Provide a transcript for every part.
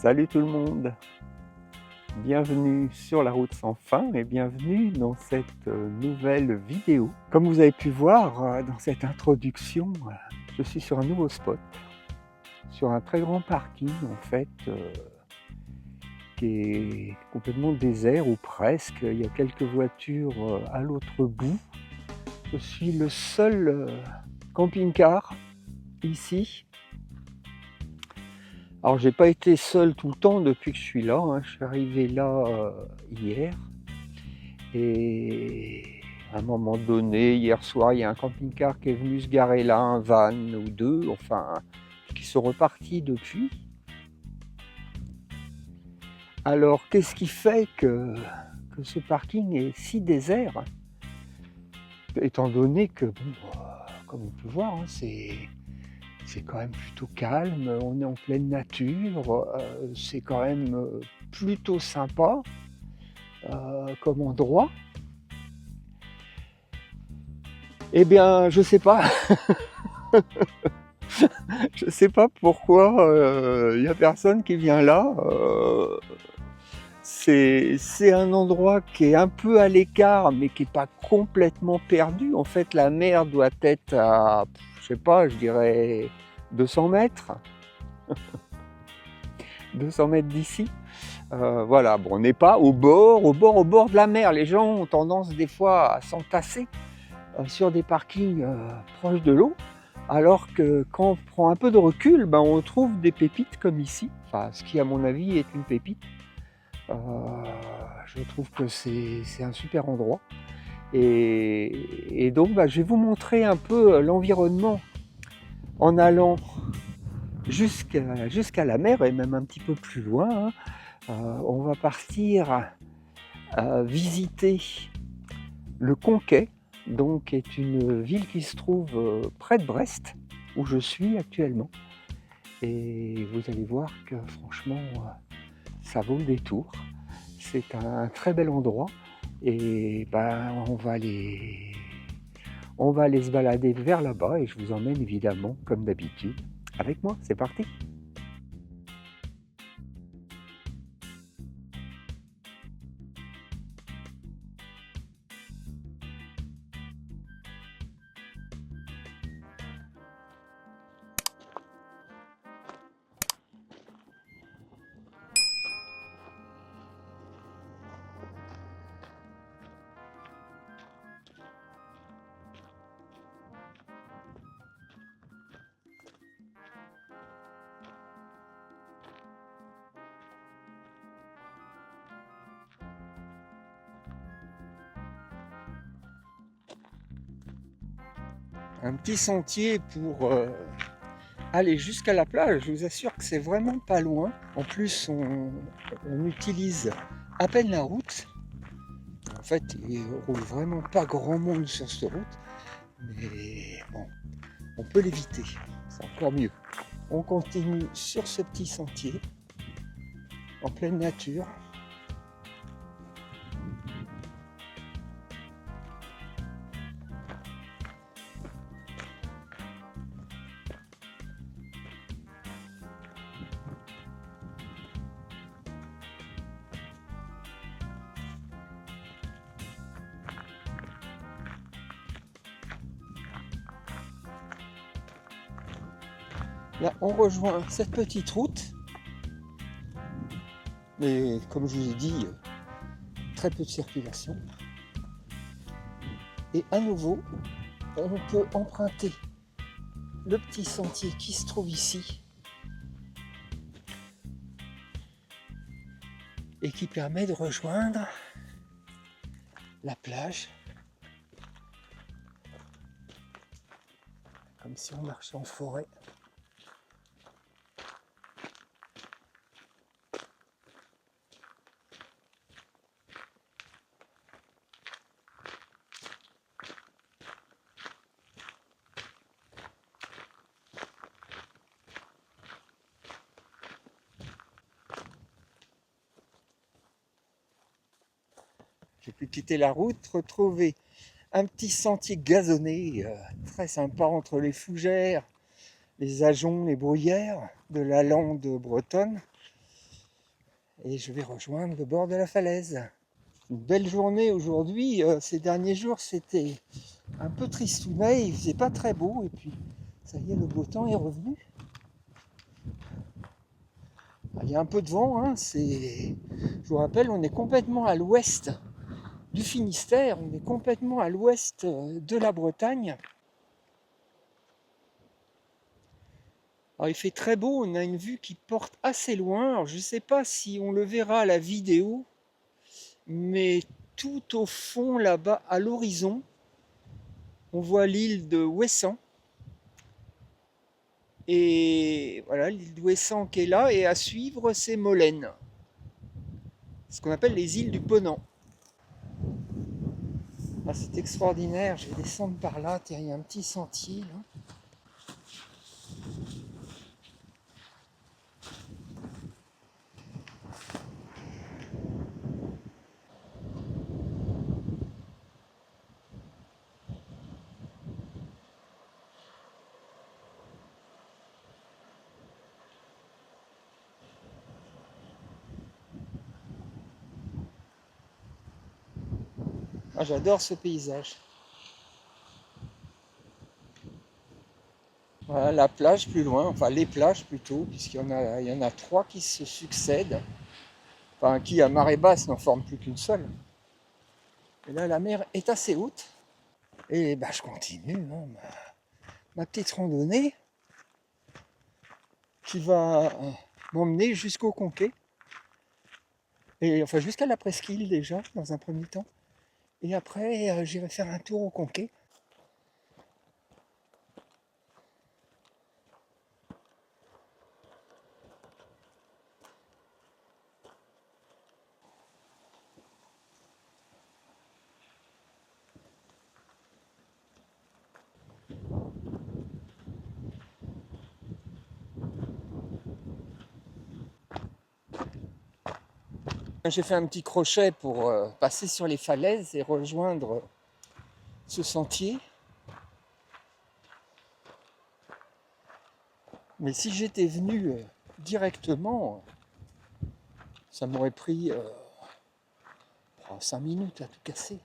Salut tout le monde, bienvenue sur la route sans fin et bienvenue dans cette nouvelle vidéo. Comme vous avez pu voir dans cette introduction, je suis sur un nouveau spot, sur un très grand parking en fait, qui est complètement désert ou presque. Il y a quelques voitures à l'autre bout. Je suis le seul camping-car ici. Alors j'ai pas été seul tout le temps depuis que je suis là, je suis arrivé là hier et à un moment donné, hier soir, il y a un camping-car qui est venu se garer là, un van ou deux, enfin, qui sont repartis depuis. Alors qu'est-ce qui fait que ce parking est si désert? Étant donné que, bon, comme on peut voir, c'est quand même plutôt calme, on est en pleine nature, c'est quand même plutôt sympa comme endroit. Eh bien, je sais pas. Je sais pas pourquoi il y a personne qui vient là. C'est un endroit qui est un peu à l'écart, mais qui est pas complètement perdu. En fait, la mer doit être à, je sais pas, je dirais 200 mètres. 200 mètres d'ici. Voilà, bon, on n'est pas au bord de la mer. Les gens ont tendance des fois à s'entasser sur des parkings proches de l'eau, alors que quand on prend un peu de recul, on trouve des pépites comme ici, enfin ce qui à mon avis est une pépite. Je trouve que c'est un super endroit et donc je vais vous montrer un peu l'environnement en allant jusqu'à la mer et même un petit peu plus loin. On va partir visiter le Conquet, donc qui est une ville qui se trouve près de Brest, où je suis actuellement. Et vous allez voir que franchement, ça vaut le détour. C'est un très bel endroit et on va aller se balader vers là-bas et je vous emmène évidemment, comme d'habitude, avec moi. C'est parti! Un petit sentier pour aller jusqu'à la plage. Je vous assure que c'est vraiment pas loin. En plus, on utilise à peine la route. En fait, il ne roule vraiment pas grand monde sur cette route. Mais bon, on peut l'éviter. C'est encore mieux. On continue sur ce petit sentier en pleine nature. Là, on rejoint cette petite route, mais comme je vous ai dit, très peu de circulation. Et à nouveau, on peut emprunter le petit sentier qui se trouve ici et qui permet de rejoindre la plage, comme si on marchait en forêt. J'ai pu quitter la route, retrouver un petit sentier gazonné, très sympa entre les fougères, les ajoncs, les bruyères de la lande bretonne. et je vais rejoindre le bord de la falaise. Une belle journée aujourd'hui. Ces derniers jours, c'était un peu tristounet, il faisait pas très beau, et puis ça y est, le beau temps est revenu. Il y a un peu de vent, hein, je vous rappelle, on est complètement à l'ouest du Finistère, on est complètement à l'ouest de la Bretagne. Alors, il fait très beau, on a une vue qui porte assez loin. Alors, je ne sais pas si on le verra à la vidéo, mais tout au fond là-bas, à l'horizon, on voit l'île de Ouessant. Et voilà, l'île de Ouessant qui est là, et à suivre, c'est Molène, ce qu'on appelle les îles du Ponant. Ah, c'est extraordinaire, je vais descendre par là, il y a un petit sentier là. Ah, j'adore ce paysage. Voilà la plage plus loin, enfin les plages plutôt, il y en a trois qui se succèdent, enfin qui à marée basse n'en forment plus qu'une seule. Et là la mer est assez haute, et bah, je continue hein, ma petite randonnée qui va m'emmener jusqu'au Conquet, et enfin jusqu'à la presqu'île déjà dans un premier temps, et après j'irai faire un tour au Conquet. J'ai fait un petit crochet pour passer sur les falaises et rejoindre ce sentier. Mais si j'étais venu directement, ça m'aurait pris 5 minutes à tout casser.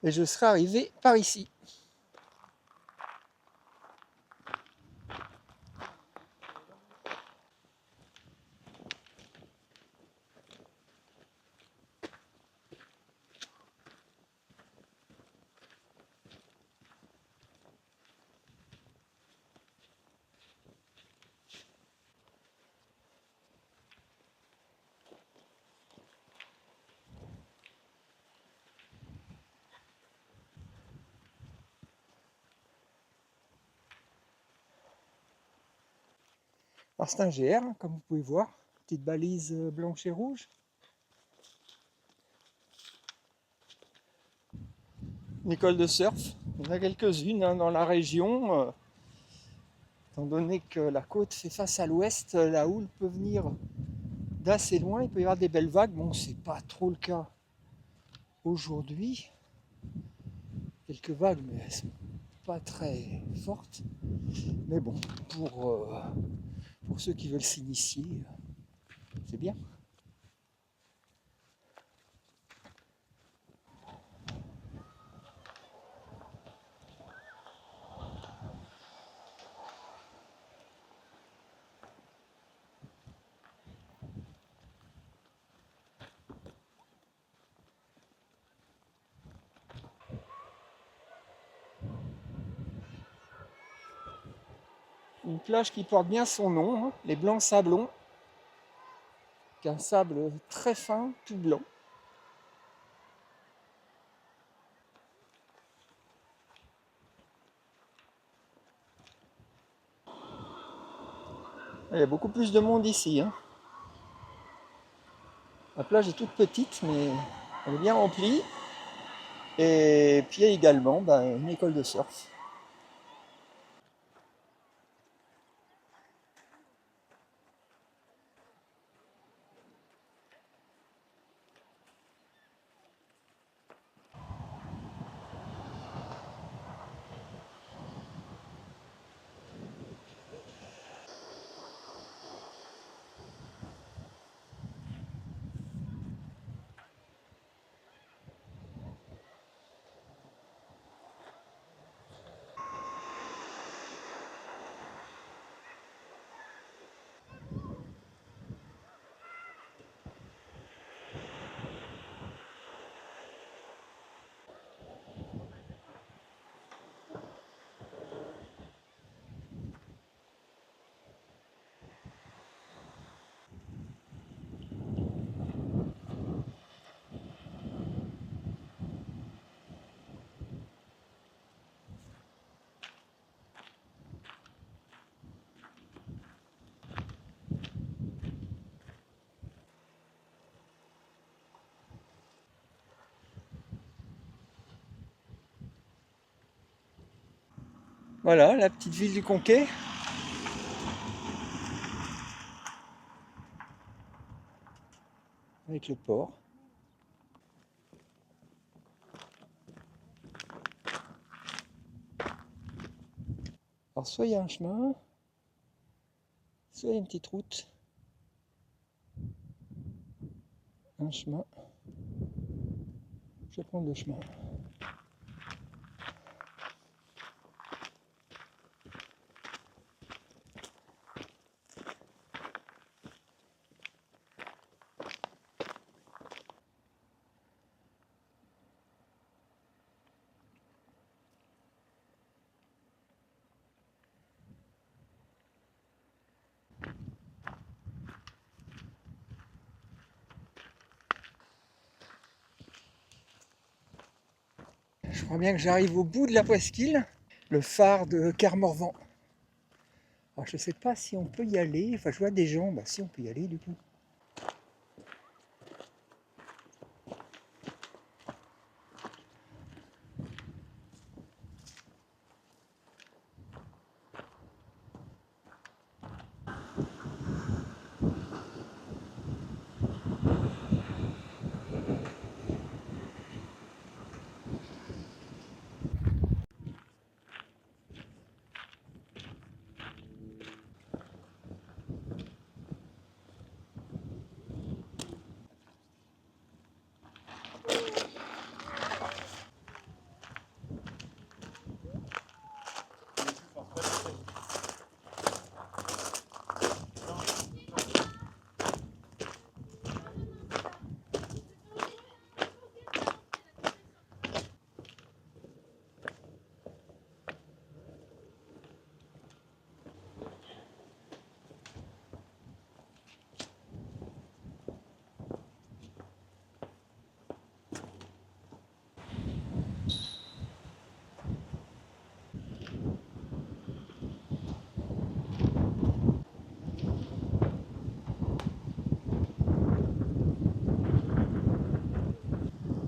Et je serais arrivé par ici. Alors c'est un GR, hein, comme vous pouvez voir. Petite balise blanche et rouge. Une école de surf. Il y en a quelques-unes hein, dans la région. Étant donné que la côte fait face à l'ouest, la houle peut venir d'assez loin. Il peut y avoir des belles vagues. Bon, c'est pas trop le cas aujourd'hui. Quelques vagues, mais elles sont pas très fortes. Mais bon, pour ceux qui veulent s'initier, c'est bien. Une plage qui porte bien son nom, hein, les Blancs Sablons, qui est un sable très fin, tout blanc. Il y a beaucoup plus de monde ici. Hein. La plage est toute petite, mais elle est bien remplie. Et puis il y a également une école de surf. Voilà, la petite ville du Conquet. Avec le port. Alors soit il y a un chemin, soit il y a une petite route. Un chemin. Je vais prendre le chemin. Je crois bien que j'arrive au bout de la presqu'île, le phare de Kermorvan. Alors je ne sais pas si on peut y aller, enfin je vois des gens, bah si on peut y aller du coup.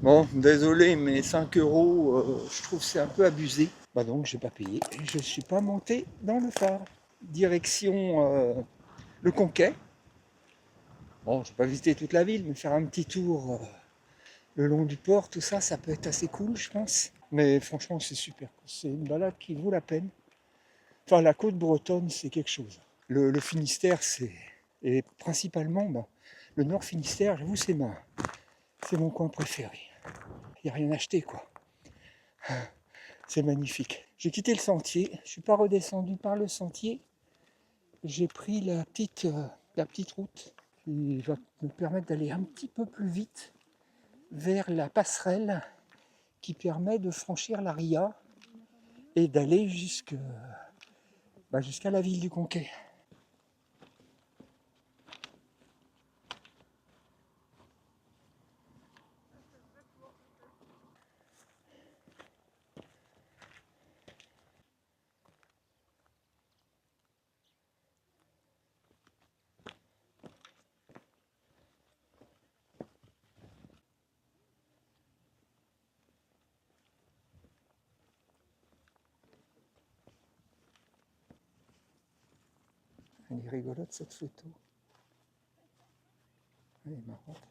Bon, désolé, mais 5 euros, je trouve que c'est un peu abusé. Bah donc j'ai pas payé. Je ne suis pas monté dans le phare. Direction le Conquet. Bon, je vais pas visiter toute la ville, mais faire un petit tour le long du port, tout ça, ça peut être assez cool, je pense. Mais franchement, c'est super. C'est une balade qui vaut la peine. Enfin, la côte bretonne, c'est quelque chose. Le Finistère, c'est... Et principalement, bah, le Nord Finistère, j'avoue, c'est mon coin préféré. Il n'y a rien à acheter, quoi. C'est magnifique. J'ai quitté le sentier. Je ne suis pas redescendu par le sentier. J'ai pris la petite route qui va me permettre d'aller un petit peu plus vite vers la passerelle qui permet de franchir la Ria et d'aller jusqu'à la ville du Conquet. Elle est rigolote cette photo. Elle est marrante.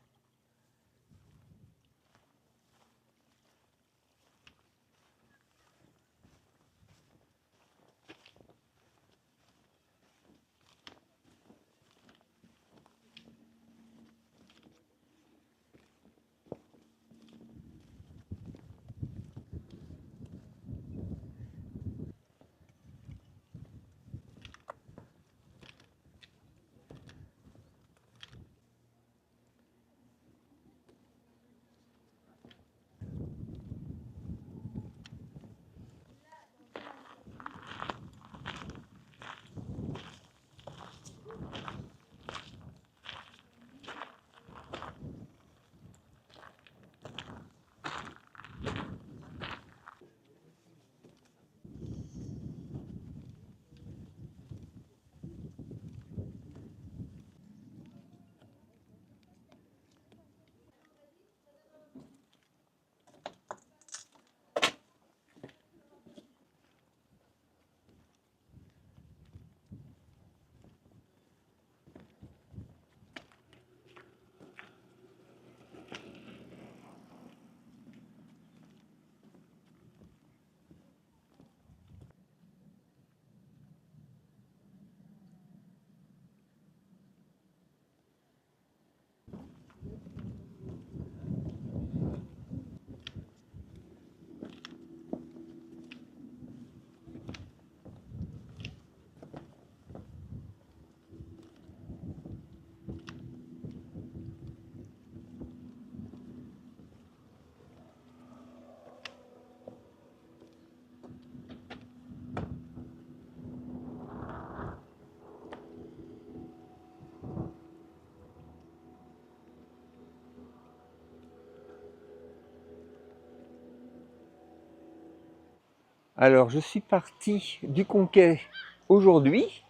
Alors, je suis parti du Conquet aujourd'hui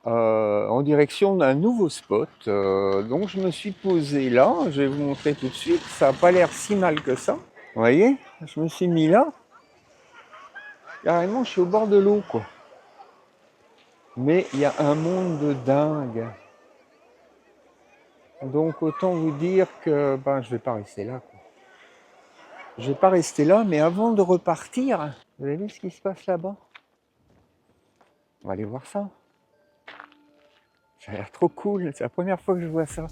en direction d'un nouveau spot. Donc, je me suis posé là. Je vais vous montrer tout de suite. Ça n'a pas l'air si mal que ça. Vous voyez, je me suis mis là. Carrément, je suis au bord de l'eau, quoi. Mais il y a un monde de dingue. Donc, autant vous dire que je vais pas rester là, quoi. Je vais pas rester là, mais avant de repartir, vous avez vu ce qui se passe là-bas? On va aller voir ça. Ça a l'air trop cool. C'est la première fois que je vois ça.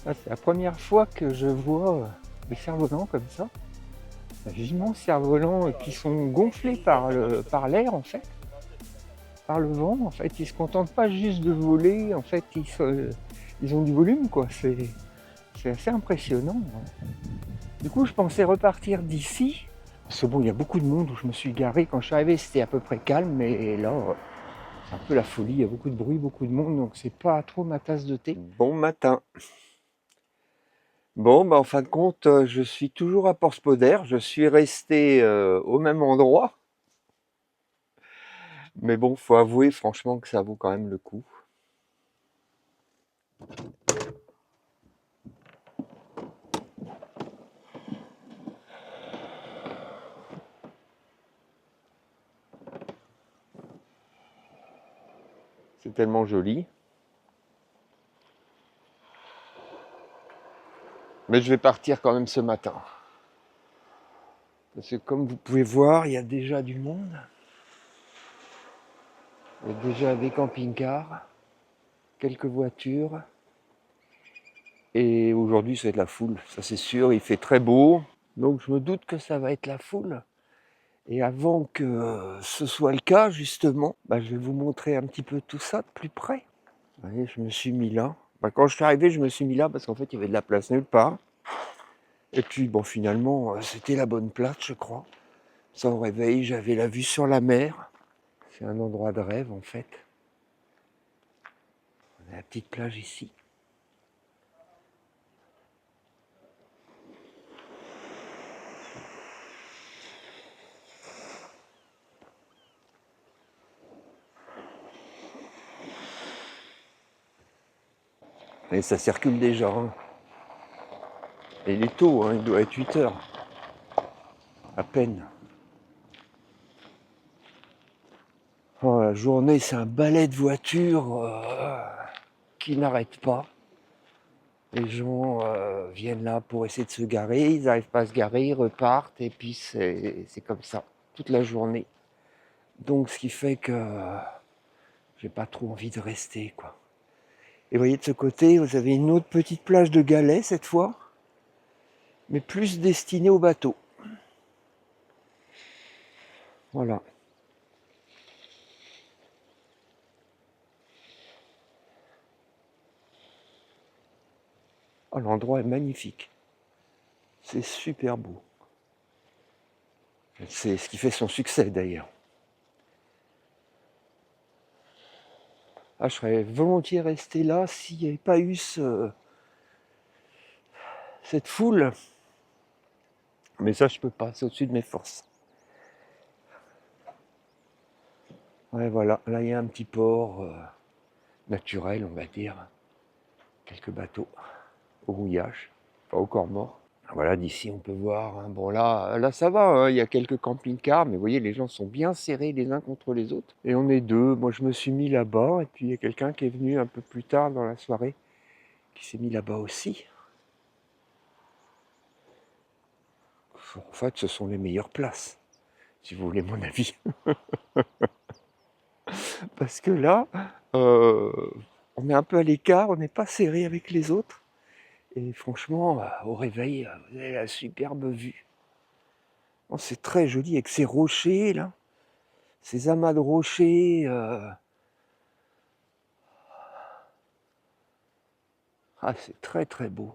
Ah, c'est la première fois que je vois des cerfs-volants comme ça. D'immenses cerfs-volants qui sont gonflés par l'air en fait, par le vent en fait. Ils se contentent pas juste de voler, en fait ils ont du volume quoi. C'est assez impressionnant. Du coup je pensais repartir d'ici. Parce que bon, il y a beaucoup de monde où je me suis garé. Quand je suis arrivé c'était à peu près calme, mais là c'est un peu la folie. Il y a beaucoup de bruit, beaucoup de monde, donc c'est pas trop ma tasse de thé. Bon matin. Bon, en fin de compte, je suis toujours à Porspoder. Je suis resté au même endroit. Mais bon, faut avouer franchement que ça vaut quand même le coup. C'est tellement joli. Mais je vais partir quand même ce matin. Parce que comme vous pouvez voir, il y a déjà du monde. Il y a déjà des camping-cars, quelques voitures. Et aujourd'hui, ça va être la foule, ça c'est sûr. Il fait très beau. Donc je me doute que ça va être la foule. Et avant que ce soit le cas, justement, je vais vous montrer un petit peu tout ça de plus près. Vous voyez, je me suis mis là. Quand je suis arrivé, je me suis mis là parce qu'en fait, il y avait de la place nulle part. Et puis, bon, finalement, c'était la bonne place, je crois. Ça, au réveil, j'avais la vue sur la mer. C'est un endroit de rêve, en fait. On a la petite plage ici. Et ça circule déjà. Hein. Et il est tôt, hein, il doit être 8 heures. À peine. Oh, la journée, c'est un balai de voitures qui n'arrête pas. Les gens viennent là pour essayer de se garer, ils n'arrivent pas à se garer, ils repartent, et puis c'est comme ça, toute la journée. Donc ce qui fait que j'ai pas trop envie de rester, quoi. Et vous voyez de ce côté, vous avez une autre petite plage de galets cette fois, mais plus destinée aux bateaux. Voilà. Oh, l'endroit est magnifique. C'est super beau. C'est ce qui fait son succès d'ailleurs. Ah, je serais volontiers resté là s'il n'y avait pas eu cette foule. Mais ça, je peux pas, c'est au-dessus de mes forces. Ouais, voilà, là, il y a un petit port naturel, on va dire. Quelques bateaux au mouillage, pas au corps mort. Voilà, d'ici, on peut voir. Hein. Bon, là ça va, hein, il y a quelques camping-cars, mais vous voyez, les gens sont bien serrés les uns contre les autres. Et on est deux. Moi, je me suis mis là-bas, et puis il y a quelqu'un qui est venu un peu plus tard dans la soirée, qui s'est mis là-bas aussi. En fait, ce sont les meilleures places, si vous voulez mon avis. Parce que là, euh, on est un peu à l'écart, on n'est pas serré avec les autres. Et franchement, au réveil, vous avez la superbe vue. Oh, c'est très joli avec ces rochers là, ces amas de rochers. Ah, c'est très très beau.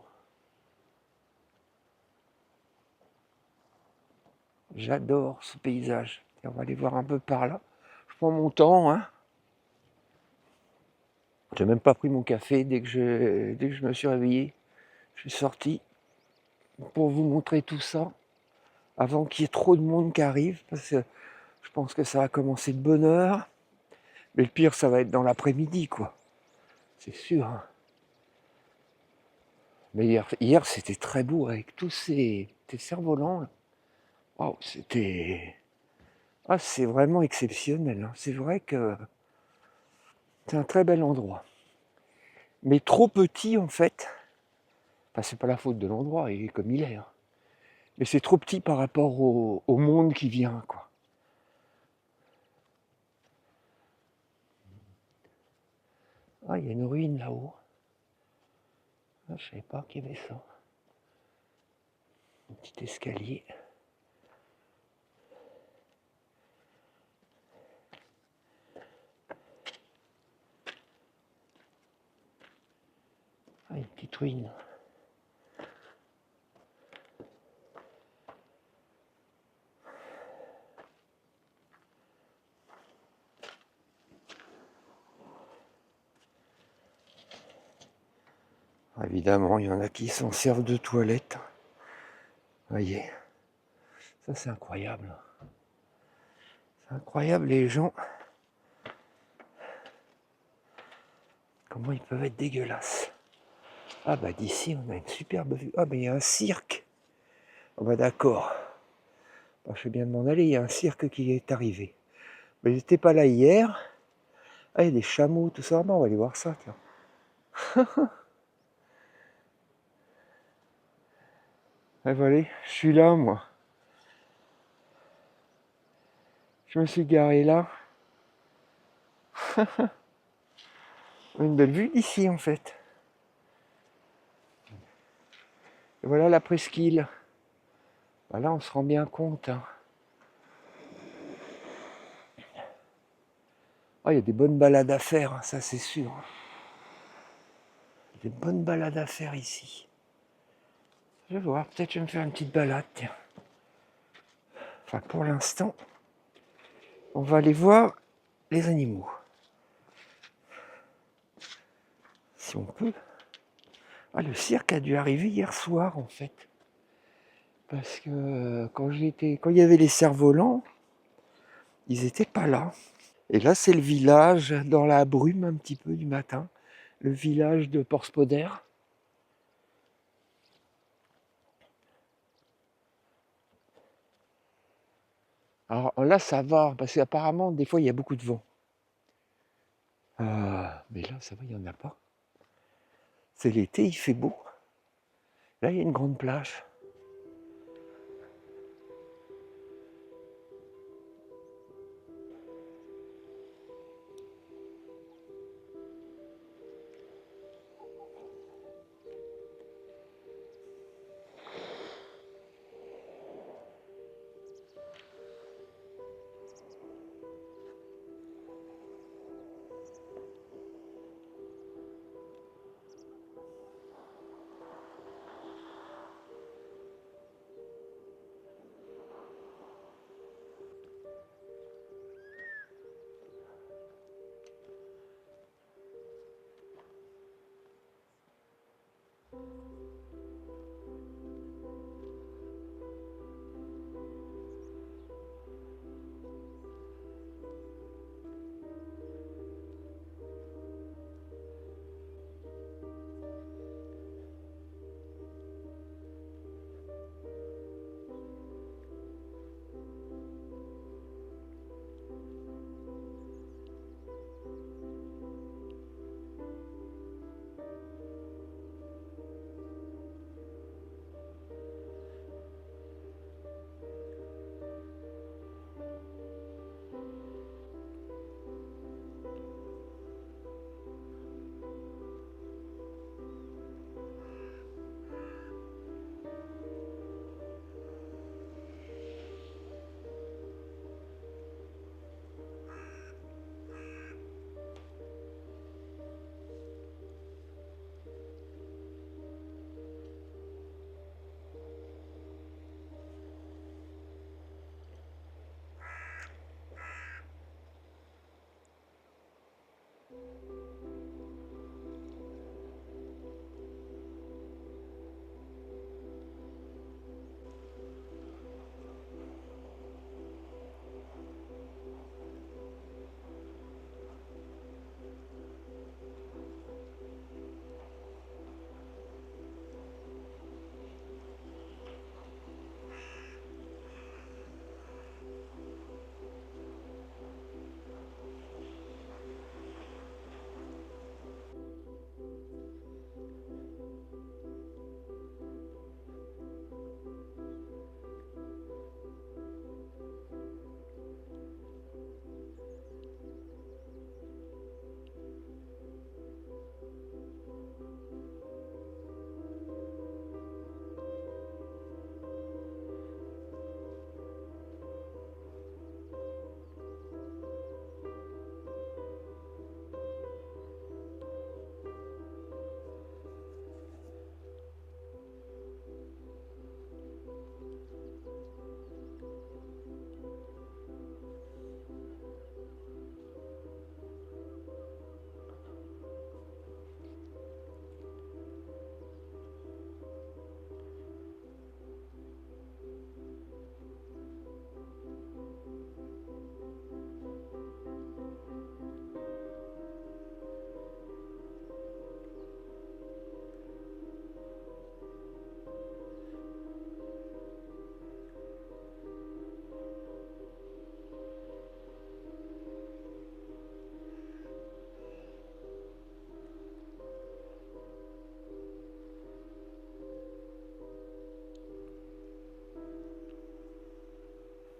J'adore ce paysage. Et on va aller voir un peu par là. Je prends mon temps, hein. J'ai même pas pris mon café dès que je me suis réveillé. Je suis sorti pour vous montrer tout ça avant qu'il y ait trop de monde qui arrive, parce que je pense que ça va commencer de bonne heure. Mais le pire, ça va être dans l'après-midi, quoi. C'est sûr. Hein. Mais hier c'était très beau avec tous ces cerfs-volants. Waouh, c'était... Ah, c'est vraiment exceptionnel. Hein. C'est vrai que c'est un très bel endroit. Mais trop petit, en fait. Enfin, c'est pas la faute de l'endroit, il est comme il est. Hein. Mais c'est trop petit par rapport au monde qui vient, quoi. Ah, il y a une ruine là-haut. Ah, je savais pas qu'il y avait ça. Un petit escalier. Ah, une petite ruine. Ah, évidemment, il y en a qui s'en servent de toilette. Voyez, ça c'est incroyable. C'est incroyable les gens. Comment ils peuvent être dégueulasses. Ah bah d'ici on a une superbe vue. Ah bah il y a un cirque. Ah bah d'accord. Bah, je fais bien de m'en aller, il y a un cirque qui est arrivé. Mais ils n'étaient pas là hier. Ah il y a des chameaux, tout ça. Bah, on va aller voir ça, tiens. Ah voilà, je suis là moi. Je me suis garé là. Une belle vue d'ici en fait. Et voilà la presqu'île. Bah, là on se rend bien compte. Hein. Ah il y a des bonnes balades à faire, hein, ça c'est sûr. Des bonnes balades à faire ici. Je vais voir, peut-être je vais me faire une petite balade, tiens. Enfin pour l'instant, on va aller voir les animaux. Si on peut. Ah, le cirque a dû arriver hier soir en fait. Parce que quand il y avait les cerfs-volants, ils n'étaient pas là. Et là, c'est le village dans la brume un petit peu du matin. Le village de Porspoder. Alors là, ça va, parce qu'apparemment, des fois, il y a beaucoup de vent. Ah, mais là, ça va, il n'y en a pas. C'est l'été, il fait beau. Là, il y a une grande plage.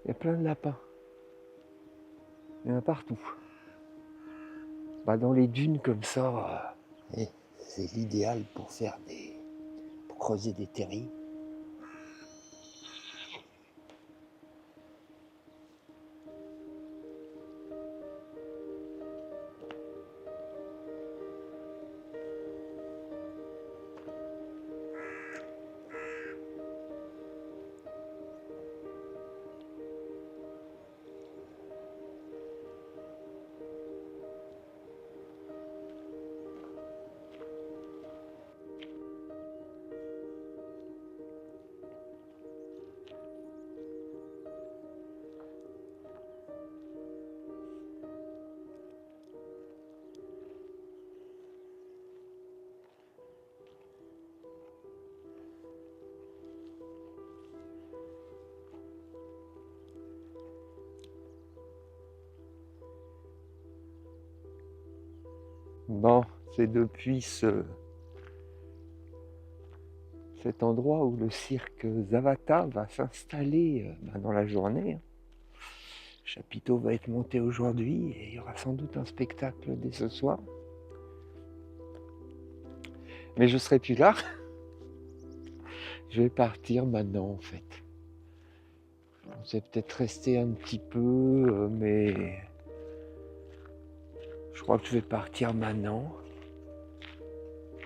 Il y a plein de lapins. Il y en a partout. Dans les dunes comme ça, c'est l'idéal pour pour creuser des terris. C'est depuis cet endroit où le cirque Zavata va s'installer dans la journée. Le chapiteau va être monté aujourd'hui et il y aura sans doute un spectacle dès ce soir. Mais je serai plus là. Je vais partir maintenant en fait. Je pensais peut-être rester un petit peu, mais je crois que je vais partir maintenant.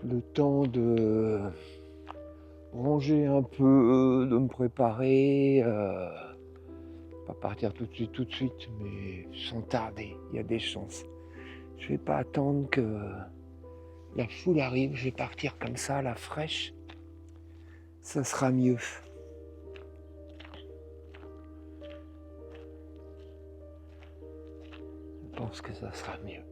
Le temps de ranger un peu, de me préparer. Pas partir tout de suite, mais sans tarder, il y a des chances. Je vais pas attendre que la foule arrive, je vais partir comme ça, à la fraîche. Ça sera mieux. Je pense que ça sera mieux.